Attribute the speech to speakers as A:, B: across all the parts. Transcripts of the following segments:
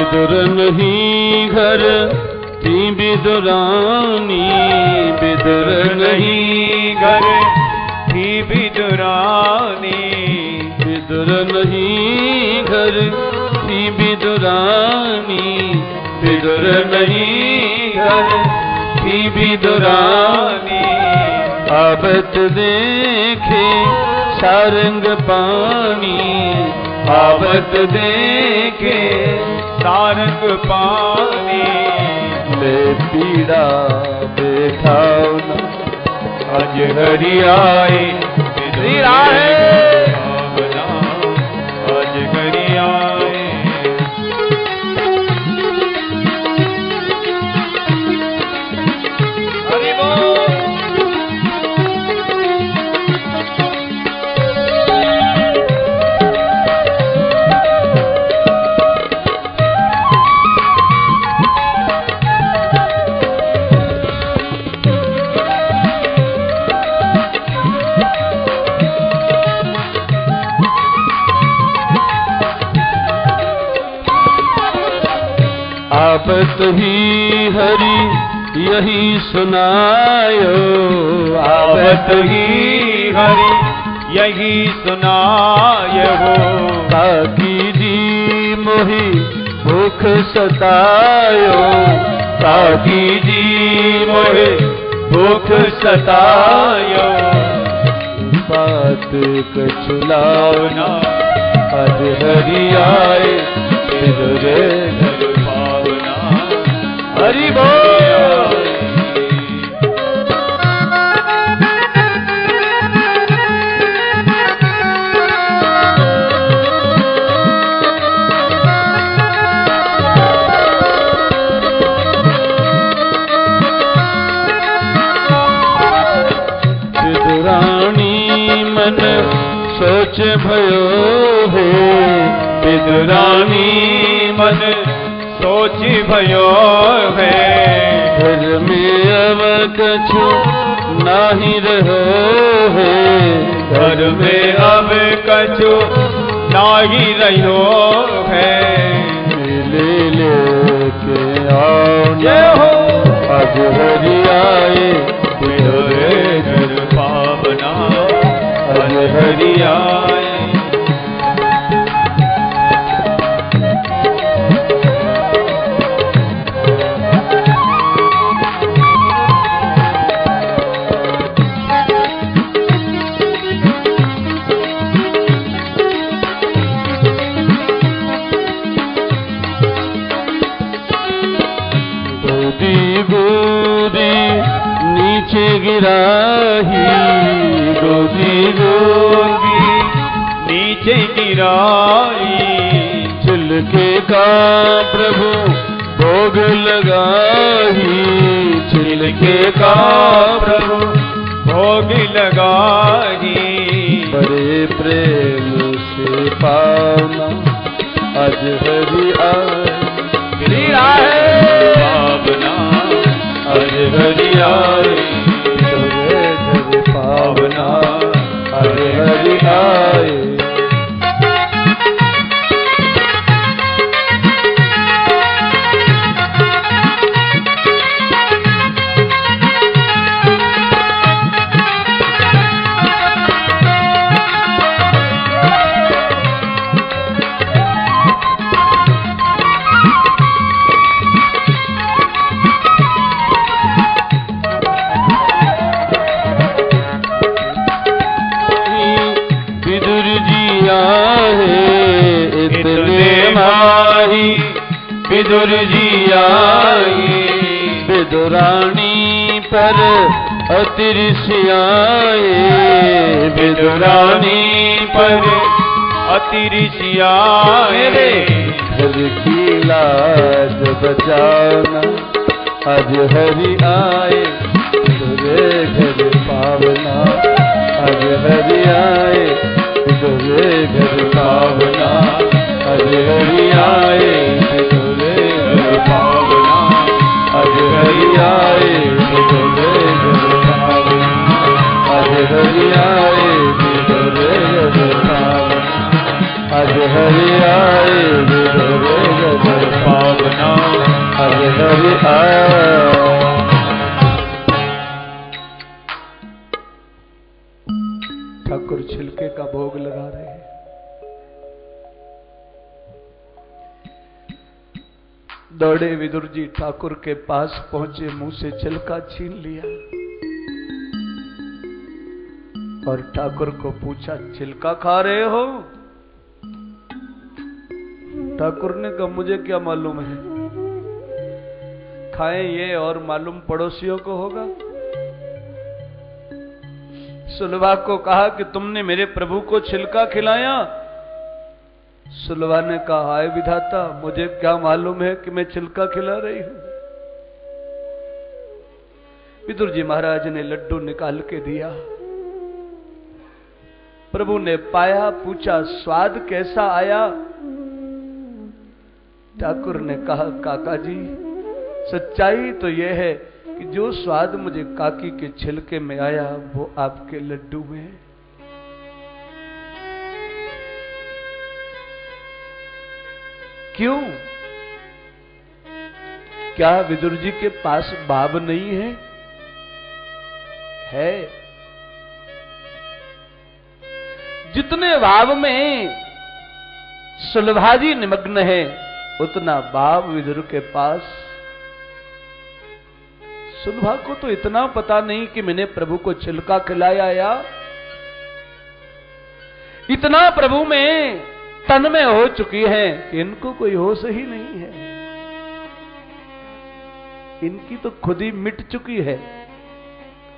A: विदुर नहीं घर थी विदुरानी, विदुर नहीं घर
B: थी विदुरानी,
A: विदुर नहीं घर थी विदुरानी, विदुर नहीं घर थी विदुरानी। आवत देखे सारंग पानी, आवत देखे
B: सारंग पानी।
A: ले पीड़ा बेठावना
B: अज हरि आए,
A: श्री राहे
B: भावना अज हरि आए। हरि बोल।
A: आपत ही हरि यही सुनायो,
B: आवत ही हरि यही सुनायो।
A: काकी जी मोहि भूख सतायो,
B: काकी जी मोहे भूख सतायो।
A: बात कछु लावना
B: अज हरि आए, विदुरे घर पावना
A: हरि बोल। विदुरानी मन सोच भयो है,
B: विदुरानी मन सोच भयो है।
A: घर में अब कछु नाही रहो है,
B: घर में अब कछु नाही रहो है।
A: ले लेके आओ
B: जय हो
A: अज हरि आए,
B: विदुरे घर पावना अज हरि आए।
A: नीचे गिराही, गोदी गोदी
B: नीचे गिराई।
A: छिलके का प्रभु भोग लगाही, छिलके का प्रभु
B: भोग लगाई।
A: बड़े प्रेम से पावना अज हरि आए,
B: श्री राहे भावना अज हरि आए।
A: विदुरे घर पावना अज हरि आए। विदुर जी आई, विदुरानी पर अतिरिसियाए,
B: विदुरानी पर अतिरिसियाए।
A: घर की लाज बचाना अज हरि आए, विदुरे घर पावना अज हरि आए, विदुरे घर पावना अज हरि आए, विदुरे घर पावना अज हरि आए, विदुरे घर पावना अज हरि आए, विदुरे घर पावना अज हरि आए, विदुरे घर पावना।
C: ठाकुर छिलके का भोग लगा रहे हैं। दौड़े विदुर जी ठाकुर के पास पहुंचे, मुंह से छिलका छीन लिया और ठाकुर को पूछा, छिलका खा रहे हो? ठाकुर ने कहा, मुझे क्या मालूम है, खाएं ये और मालूम पड़ोसियों को होगा। सुलभा को कहा कि तुमने मेरे प्रभु को छिलका खिलाया। सुलभा ने कहा, हाय विधाता, मुझे क्या मालूम है कि मैं छिलका खिला रही हूं। विदुर जी महाराज ने लड्डू निकाल के दिया। प्रभु ने पाया, पूछा, स्वाद कैसा आया? ठाकुर ने कहा, काका जी, सच्चाई तो यह है कि जो स्वाद मुझे काकी के छिलके में आया वो आपके लड्डू में है। क्यों? क्या विदुर जी के पास बाब नहीं है? है। जितने भाव में सुलभाजी निमग्न है उतना भाव विदुर के पास। सुलभा को तो इतना पता नहीं कि मैंने प्रभु को छिलका खिलाया, या इतना प्रभु में तन में हो चुकी है कि इनको कोई होश ही नहीं है। इनकी तो खुद ही मिट चुकी है।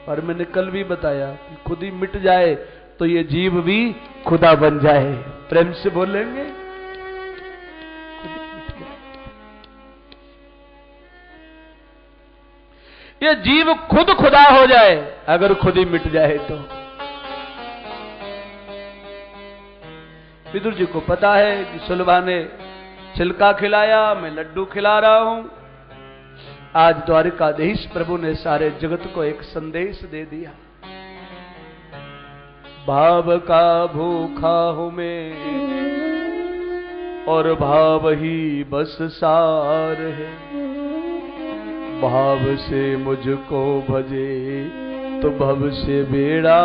C: और मैंने कल भी बताया कि खुद ही मिट जाए तो ये जीव भी खुदा बन जाए। प्रेम से बोलेंगे, खुद ही मिट जाए। ये जीव खुद खुदा हो जाए अगर खुद ही मिट जाए तो। विदुर जी को पता है कि सुलभा ने छिलका खिलाया, मैं लड्डू खिला रहा हूं। आज द्वारिकाधीश प्रभु ने सारे जगत को एक संदेश दे दिया, भाव का भूखा हूं मैं और भाव ही बस सार है। भाव से मुझको भजे तो भव से बेड़ा।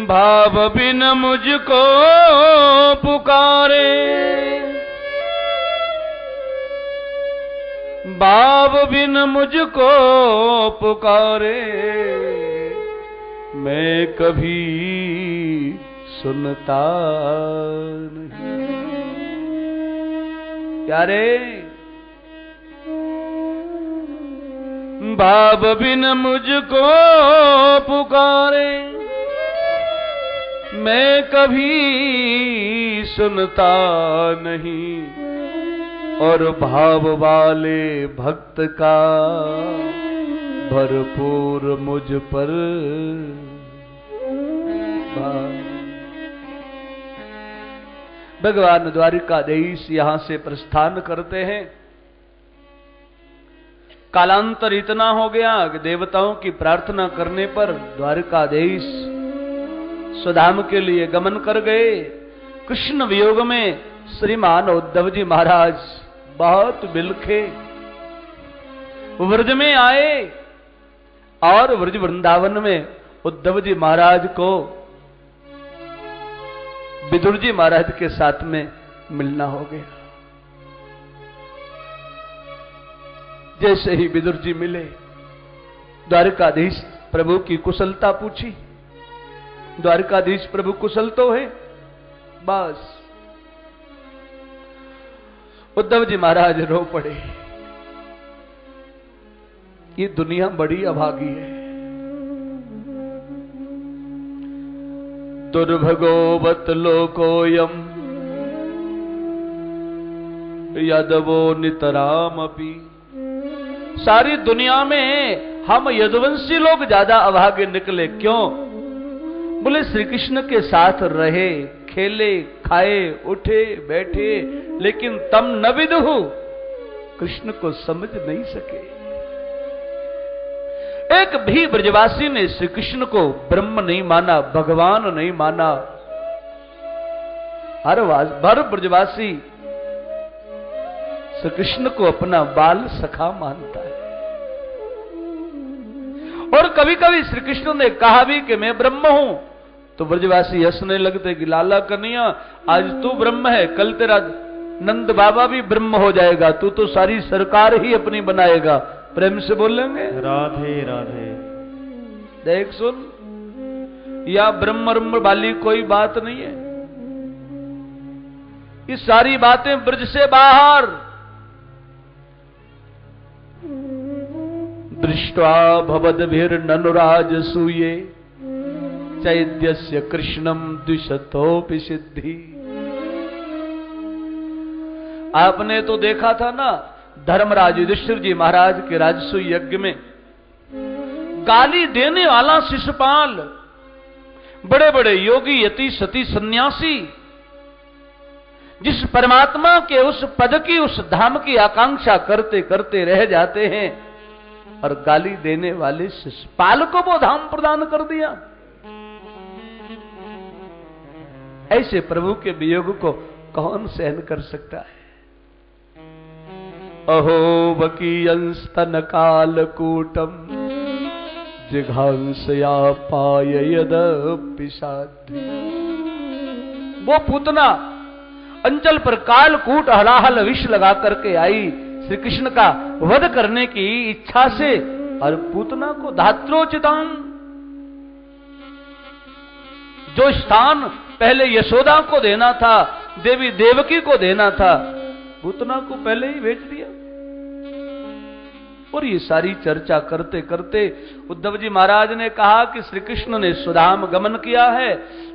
C: भाव बिन मुझको पुकारे, भाव बिन मुझको पुकारे, मैं कभी सुनता नहीं। क्या रे? भाव बिन मुझको पुकारे, मैं कभी सुनता नहीं। और भाव वाले भक्त का भरपूर मुझ पर भगवान द्वारिकाधीश यहां से प्रस्थान करते हैं। कालांतर इतना हो गया कि देवताओं की प्रार्थना करने पर द्वारिकाधीश स्वधाम के लिए गमन कर गए। कृष्ण वियोग में श्रीमान उद्धव जी महाराज बहुत बिलखे, व्रज में आए और व्रज वृंदावन में उद्धव जी महाराज को विदुर जी महाराज के साथ में मिलना हो गया। जैसे ही विदुर जी मिले, द्वारिकाधीश प्रभु की कुशलता पूछी। द्वारिकाधीश प्रभु कुशल तो है, बस उद्धव जी महाराज रो पड़े। ये दुनिया बड़ी अभागी है। दुर्भगोवत लोकोयम यदवो नितरामपि। सारी दुनिया में हम यदुवंशी लोग ज्यादा अभागे निकले। क्यों? बोले श्री कृष्ण के साथ रहे, खेले, खाए, उठे, बैठे, लेकिन तम न विदुहु, कृष्ण को समझ नहीं सके। एक भी ब्रजवासी ने श्री कृष्ण को ब्रह्म नहीं माना, भगवान नहीं माना। हर ब्रजवासी श्री कृष्ण को अपना बाल सखा मानता है। और कभी कभी श्री कृष्ण ने कहा भी कि मैं ब्रह्म हूं, तो ब्रजवासी हंसने लगते कि लाला कन्हैया, आज तू ब्रह्म है, कल तेरा नंद बाबा भी ब्रह्म हो जाएगा, तू तो सारी सरकार ही अपनी बनाएगा। प्रेम से बोलेंगे
B: राधे राधे।
C: देख सुन, या ब्रह्म वाली कोई बात नहीं है। ये सारी बातें ब्रज से बाहर। दृष्ट्वा भवद्भिर्ननुराज सूये चैद्यस्य कृष्णम द्विशतोपि सिद्धि। आपने तो देखा था ना, धर्मराज युधिष्ठिर जी महाराज के राजसूय यज्ञ में गाली देने वाला शिशुपाल, बड़े बड़े योगी यति सती सन्यासी, जिस परमात्मा के उस पद की, उस धाम की आकांक्षा करते करते रह जाते हैं, और गाली देने वाले शिशुपाल को वो धाम प्रदान कर दिया। ऐसे प्रभु के वियोग को कौन सहन कर सकता है। अहो वकीयंस्तन कालकूटम जिघांसया पाय यदपिशाध्य। वो पूतना अंचल पर कालकूट हलाहल विष लगा करके आई श्री कृष्ण का वध करने की इच्छा से, और पूतना को धात्रोचितान, जो स्थान पहले यशोदा को देना था, देवी देवकी को देना था, पूतना को पहले ही भेज दिया। और ये सारी चर्चा करते करते उद्धव जी महाराज ने कहा कि श्री कृष्ण ने सुधाम गमन किया है।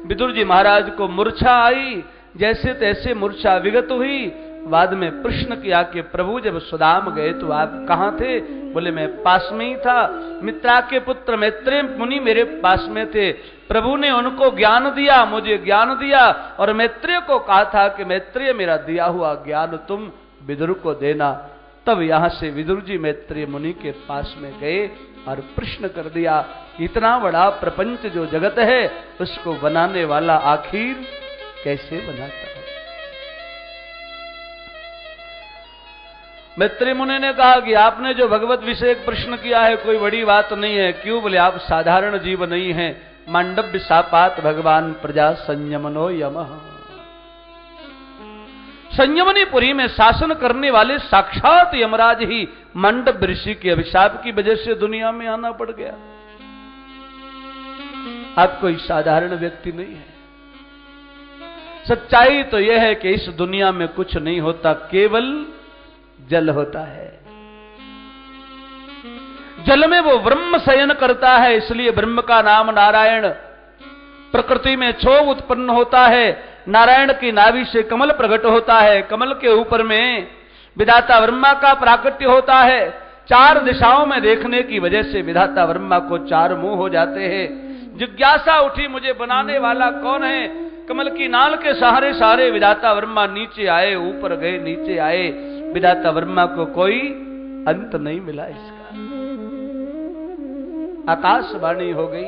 C: विदुर जी महाराज को मूर्छा आई, जैसे तैसे मूर्छा विगत हुई। बाद में प्रश्न किया कि प्रभु जब सुदाम गए तो आप कहां थे? बोले मैं पास में ही था, मित्रा के पुत्र मैत्रेय मुनि मेरे पास में थे। प्रभु ने उनको ज्ञान दिया, मुझे ज्ञान दिया, और मैत्रेय को कहा था कि मैत्रेय मेरा दिया हुआ ज्ञान तुम विदुर को देना। तब यहां से विदुर जी मैत्रेय मुनि के पास में गए और प्रश्न कर दिया, इतना बड़ा प्रपंच जो जगत है उसको बनाने वाला आखिर कैसे बनाता है? मैत्रेय मुनि ने कहा कि आपने जो भगवत विषय प्रश्न किया है कोई बड़ी बात नहीं है। क्यों? बोले आप साधारण जीव नहीं हैं। मांडव्य सापात भगवान प्रजा संयमनो यमः। संयमनीपुरी में शासन करने वाले साक्षात यमराज ही मांडव्य ऋषि के अभिशाप की वजह से दुनिया में आना पड़ गया। आप कोई साधारण व्यक्ति नहीं है। सच्चाई तो यह है कि इस दुनिया में कुछ नहीं होता, केवल जल होता है। जल में वो ब्रह्म शयन करता है, इसलिए ब्रह्म का नाम नारायण। प्रकृति में क्षोभ उत्पन्न होता है, नारायण की नाभि से कमल प्रकट होता है, कमल के ऊपर में विधाता ब्रह्मा का प्राकट्य होता है। चार दिशाओं में देखने की वजह से विधाता ब्रह्मा को चार मुंह हो जाते हैं। जिज्ञासा उठी मुझे बनाने वाला कौन है? कमल की नाल के सहारे सारे विधाता ब्रह्मा नीचे आए, ऊपर गए, नीचे आए। विधाता ब्रह्मा को कोई अंत नहीं मिला इसका। आकाशवाणी हो गई,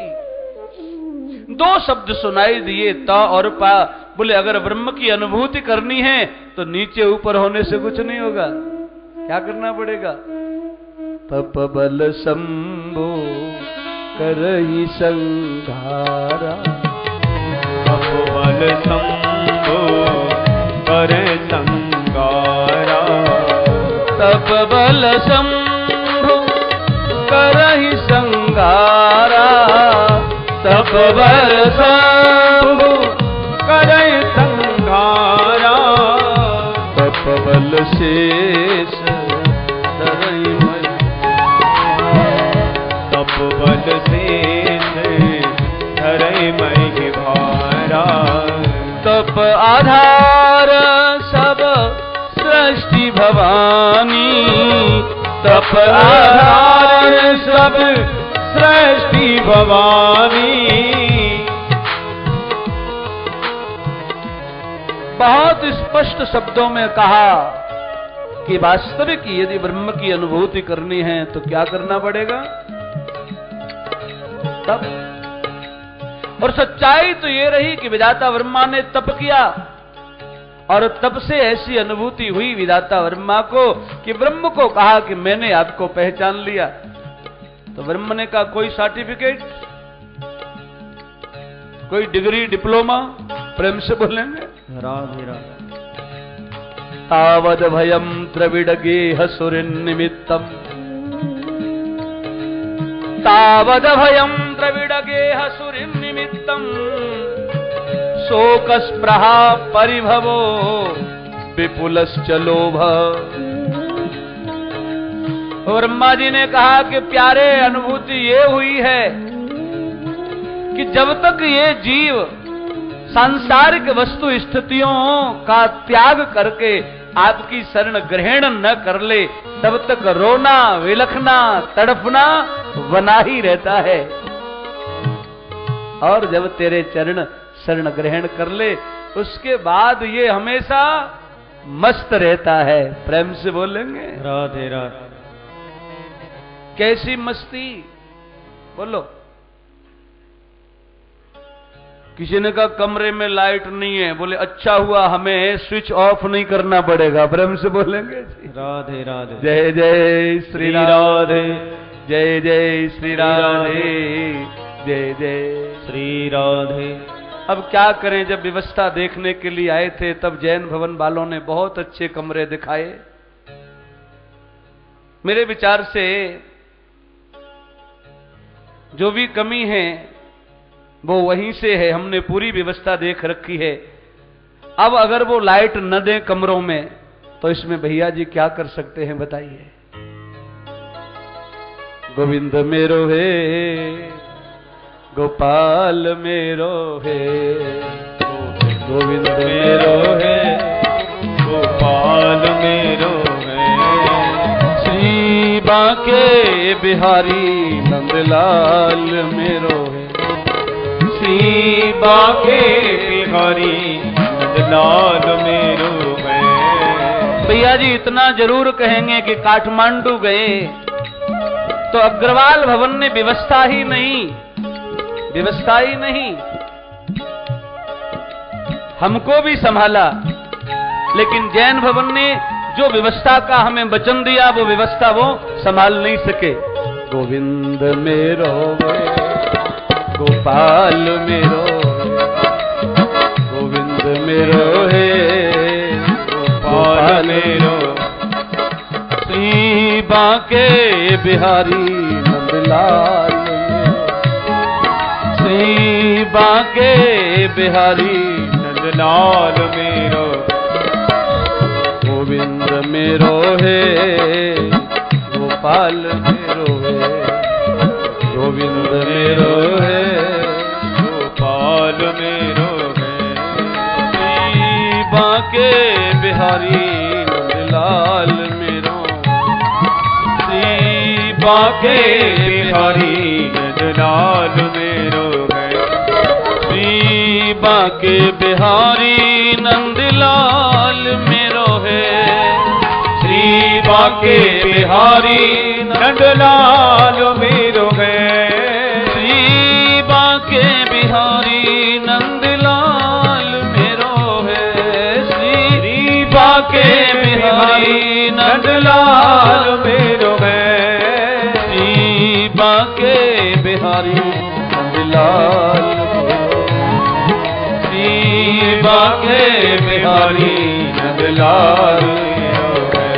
C: दो शब्द सुनाई दिए, त और पा। बोले अगर ब्रह्म की अनुभूति करनी है तो नीचे ऊपर होने से कुछ नहीं होगा। क्या करना पड़ेगा? तप बल शंभो करहि संघारा।
B: तप बल शंभो करे संगारा।
C: तप बल शंभो करहि संगारा। तप बल शंभो
B: करे संगारा।
C: तप बल शेष धरई मई।
B: तप बल शेष धरई मई भारा।
C: तप आधार सब सृष्टि भवानी। तप आधार
B: सब सृष्टि भवानी।
C: बहुत स्पष्ट शब्दों में कहा कि वास्तविक यदि ब्रह्म की अनुभूति करनी है तो क्या करना पड़ेगा? तप। और सच्चाई तो ये रही कि विधाता ब्रह्मा ने तप किया और तब से ऐसी अनुभूति हुई विधाता ब्रह्मा को कि ब्रह्म को कहा कि मैंने आपको पहचान लिया। तो ब्रह्म ने कहा कोई सर्टिफिकेट, कोई डिग्री, डिप्लोमा? प्रेम से बोलेंगे
B: राधे राधे।
C: तावद भयम द्रविड़ गेह सुरिन्निमित्तम, तावद भयम द्रविड़ गेह सुरिन्निमित्तम, शोकस्पृहा परिभवो विपुलश्च लोभ। और ब्रह्मा जी ने कहा कि प्यारे, अनुभूति ये हुई है कि जब तक ये जीव सांसारिक वस्तु स्थितियों का त्याग करके आपकी शरण ग्रहण न कर ले, तब तक रोना, विलखना, तड़पना बना ही रहता है। और जब तेरे चरण शरण ग्रहण कर ले, उसके बाद ये हमेशा मस्त रहता है। प्रेम से बोलेंगे
B: राधे राधे।
C: कैसी मस्ती? बोलो। किसी ने कहा कमरे में लाइट नहीं है, बोले अच्छा हुआ, हमें स्विच ऑफ नहीं करना पड़ेगा। प्रेम से बोलेंगे
B: राधे राधे।
C: जय जय श्री राधे, जय जय श्री राधे, जय जय
B: श्री राधे।
C: अब क्या करें, जब व्यवस्था देखने के लिए आए थे तब जैन भवन वालों ने बहुत अच्छे कमरे दिखाए। मेरे विचार से जो भी कमी है वो वहीं से है, हमने पूरी व्यवस्था देख रखी है। अब अगर वो लाइट न दें कमरों में तो इसमें भैया जी क्या कर सकते हैं बताइए। गोविंद मेरो है, गोपाल मेरो है, गोविंद मेरो है,
B: गोपाल मेरो है,
C: श्री बांके बिहारी नंदलाल मेरो है,
B: श्री बांके बिहारी नंदलाल मेरो है।
C: भैया जी इतना जरूर कहेंगे कि काठमांडू गए तो अग्रवाल भवन ने व्यवस्था ही नहीं हमको भी संभाला, लेकिन जैन भवन ने जो व्यवस्था का हमें वचन दिया वो व्यवस्था वो संभाल नहीं सके। गोविंद मेरो गोपाल मेरो, गोविंद मेरो है, गोपाल मेरो, श्री बांके बिहारी नंदलाल मेरो, श्री बांके बिहारी
B: नंदलाल मेरो,
C: गोविंद मेरो है, गोपाल मेरो है, गोविंद मेरो है,
B: गोपाल मेरो है,
C: श्री बांके बिहारी नंदलाल मेरो, श्री बांके
B: बिहारी नंदलाल मेरो है,
C: श्री बांके बिहारी नंदलाल मेरो है, श्री बांके बिहारी
B: नंदलाल मेरो है,
C: श्री बांके बिहारी नंदलाल मेरो है, श्री बांके बिहारी नंदलाल
B: मेरो है,
C: श्री बांके बिहारी नंदलाल, श्री बांके बिहारी नंदलाल
B: मेरो है।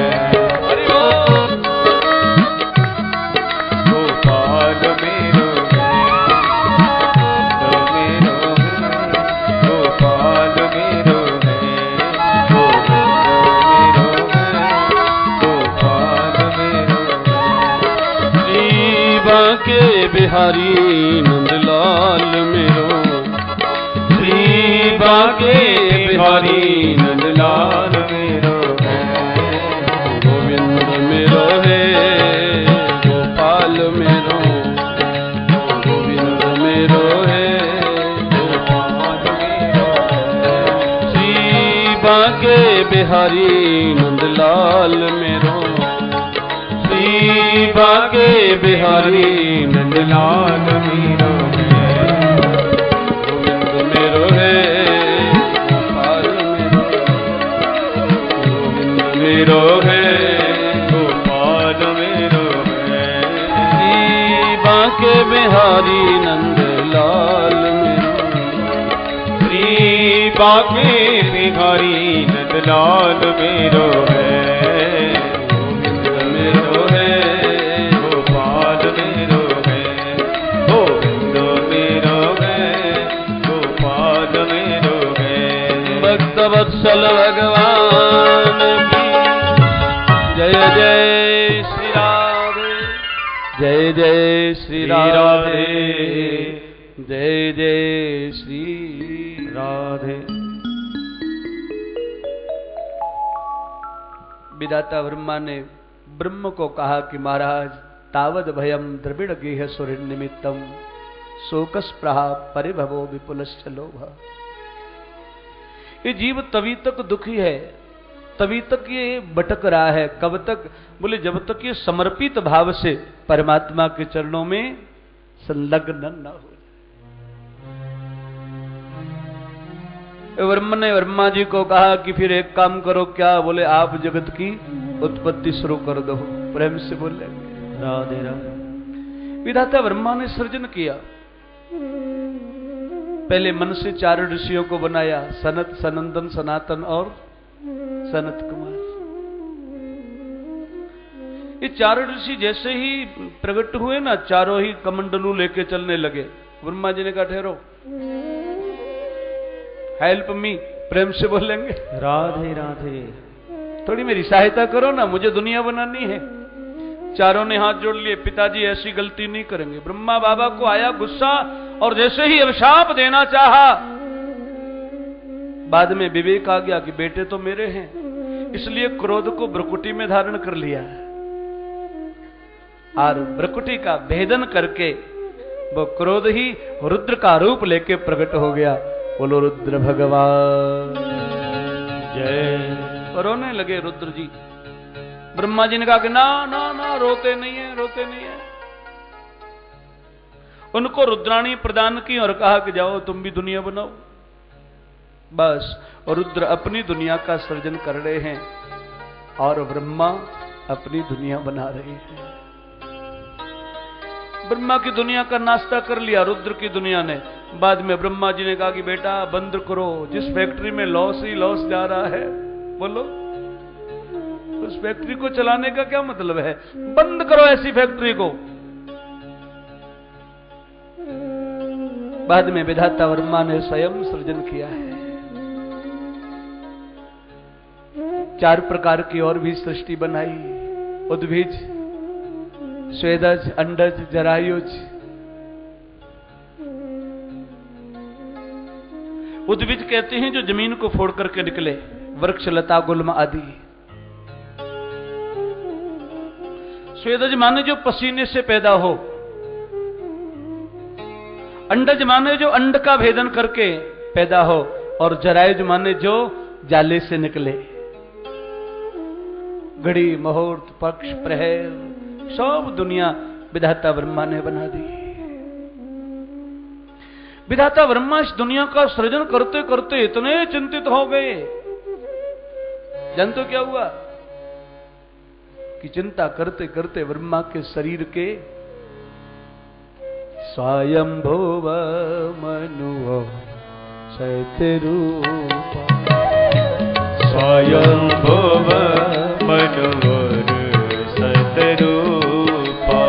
B: गोपाल मेरो है, गोपाल मेरो है, गोपाल मेरो है,
C: श्री बांके बिहारी नंदलाल मेरो, श्री बांके बिहारी
B: नंदलाल मेरो है,
C: गोविंद मेरो है, गोपाल मेरो, गोविंद मेरो है,
B: गोपाल मेरो है,
C: श्री बांके बिहारी नंदलाल मेरो, श्री बांके बिहारी
B: नंदलाल मेरो है,
C: गोविंद मेरो है, गोपाल मेरो,
B: बाके बिहारी नंदलाल मेरो है, गोविंद मेरो है, गोपाल मेरो है, गोविंद मेरो है, गोपाल मेरो है।
C: भक्त वत्सल भगवान की जय जय श्री राधे, जय जय श्री राधे, जय जय श्री राधे। विधाता ब्रह्मा ने ब्रह्म को कहा कि महाराज तावद भयम द्रविड़ गेह सुर निमित्तम शोकस प्रहा परिभवो विपुलश्च लोभ। ये जीव तभी तक दुखी है, तभी तक ये भटक रहा है। कब तक? बोले जब तक ये समर्पित भाव से परमात्मा के चरणों में संलग्न न हो जाए। ब्रह्म ने ब्रह्मा जी को कहा कि फिर एक काम करो। क्या? बोले आप जगत की उत्पत्ति शुरू कर दो। प्रेम से बोले
B: राधे राधे।
C: विधाता ब्रह्मा ने सृजन किया। पहले मन से 4 ऋषियों को बनाया, सनत, सनंदन, सनातन और सनत कुमार। ये 4 ऋषि जैसे ही प्रकट हुए ना, चारों ही कमंडलू लेके चलने लगे। ब्रह्मा जी ने कहा ठहरो, हेल्प मी। प्रेम से बोलेंगे
B: राधे राधे।
C: थोड़ी मेरी सहायता करो ना, मुझे दुनिया बनानी है। चारों ने हाथ जोड़ लिए, पिताजी ऐसी गलती नहीं करेंगे। ब्रह्मा बाबा को आया गुस्सा और जैसे ही अभिशाप देना चाहा, बाद में विवेक आ गया कि बेटे तो मेरे हैं, इसलिए क्रोध को ब्रकुटी में धारण कर लिया और ब्रकुटी का भेदन करके वो क्रोध ही रुद्र का रूप लेके प्रकट हो गया। बोलो रुद्र भगवान
B: जय।
C: रोने लगे रुद्र जी। ब्रह्मा जी ने कहा कि ना ना ना, रोते नहीं है, रोते नहीं है। उनको रुद्राणी प्रदान की और कहा कि जाओ तुम भी दुनिया बनाओ। बस रुद्र अपनी दुनिया का सृजन कर रहे हैं और ब्रह्मा अपनी दुनिया बना रहे हैं। ब्रह्मा की दुनिया का नाश्ता कर लिया रुद्र की दुनिया ने। बाद में ब्रह्मा जी ने कहा कि बेटा बंद करो, जिस फैक्ट्री में लॉस ही लॉस जा रहा है, बोलो उस फैक्ट्री को चलाने का क्या मतलब है? बंद करो ऐसी फैक्ट्री को। बाद में विधाता ब्रह्मा ने स्वयं सृजन किया है। 4 प्रकार की और भी सृष्टि बनाई। उद्भिज, स्वेदज, अंडज, जरायुज। उद्भिज कहते हैं जो जमीन को फोड़ करके निकले, वृक्ष, लता, गुल्म आदि। स्वेदज माने जो पसीने से पैदा हो। अंडज माने जो अंड का भेदन करके पैदा हो। और जरायुज माने जो जाले से निकले। घड़ी, मुहूर्त, पक्ष, प्रहर सब दुनिया विधाता ब्रह्मा ने बना दी। विधाता ब्रह्मा इस दुनिया का सृजन करते करते इतने चिंतित हो गए। जानते हो क्या हुआ? कि चिंता करते करते ब्रह्मा के शरीर के स्वयंभुव मनुओ सतरूपा,
B: स्वयंभुव मनुवर सतरूपा,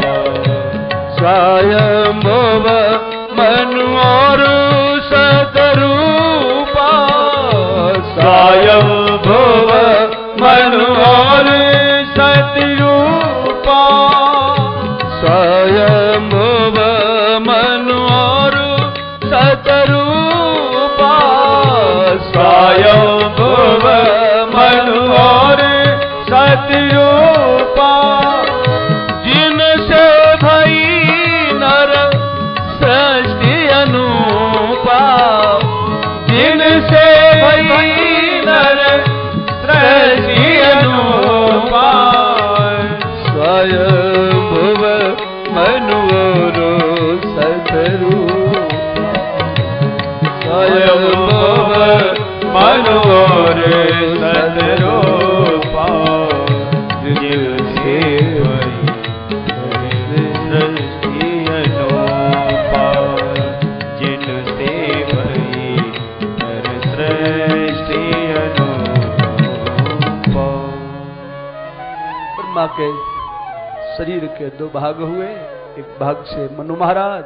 C: स्वयंभुव मनुओर सतरूपा,
B: स्वयंभुव मनुवर सतरूपा,
C: स्वयंभुव मनुओर सतरूपा,
B: स्वयंभुव मनुवर सतरूपा,
C: जिनसे भई नर शरीर के दो भाग हुए, एक भाग से मनु महाराज,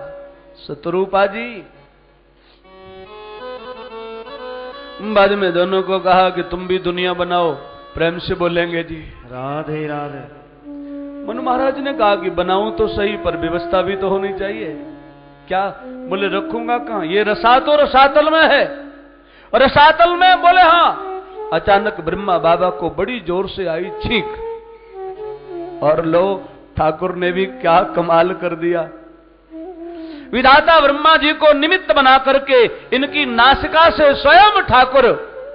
C: शत्रुपा जी। बाद में दोनों को कहा कि तुम भी दुनिया बनाओ, प्रेम से बोलेंगे जी।
B: राधे राधे।
C: मनु महाराज ने कहा कि बनाऊं तो सही, पर व्यवस्था भी तो होनी चाहिए। क्या? बोले रखूंगा कहां, ये तो रसातल में है। और रसातल में? बोले हाँ। अचानक ब्रह्मा बाबा को बड़ी जोर से आई छींक, और लो ठाकुर ने भी क्या कमाल कर दिया। विधाता ब्रह्मा जी को निमित्त बना करके इनकी नासिका से स्वयं ठाकुर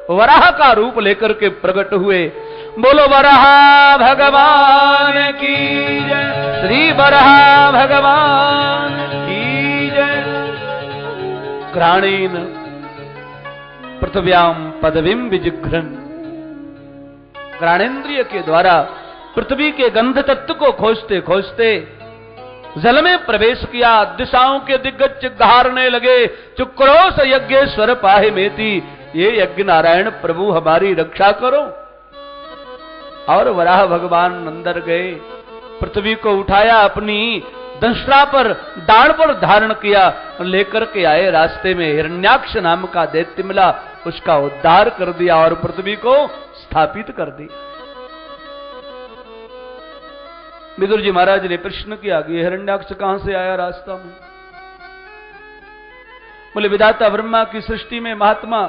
C: वराह का रूप लेकर के प्रकट हुए। बोलो वराह भगवान की जय, श्री वराह भगवान की जय। घ्राणेन पृथ्व्याम पदवीम विजिघ्रन, घ्राणेन्द्रिय के द्वारा पृथ्वी के गंध तत्व को खोजते खोजते जल में प्रवेश किया। दिशाओं के दिग्गज चिघारने लगे, चुक्रोश यज्ञेश्वर पाहे मेति, ये यज्ञ नारायण प्रभु हमारी रक्षा करो। और वराह भगवान अंदर गए, पृथ्वी को उठाया, अपनी दंशरा पर, डांड पर धारण किया, लेकर के आए। रास्ते में हिरण्याक्ष नाम का दैत्य मिला, उसका उद्धार कर दिया और पृथ्वी को स्थापित कर दिया। विदुर जी महाराज ने प्रश्न किया कि हिरण्याक्ष कहां से आया रास्ता में? बोले विधाता ब्रह्मा की सृष्टि में महात्मा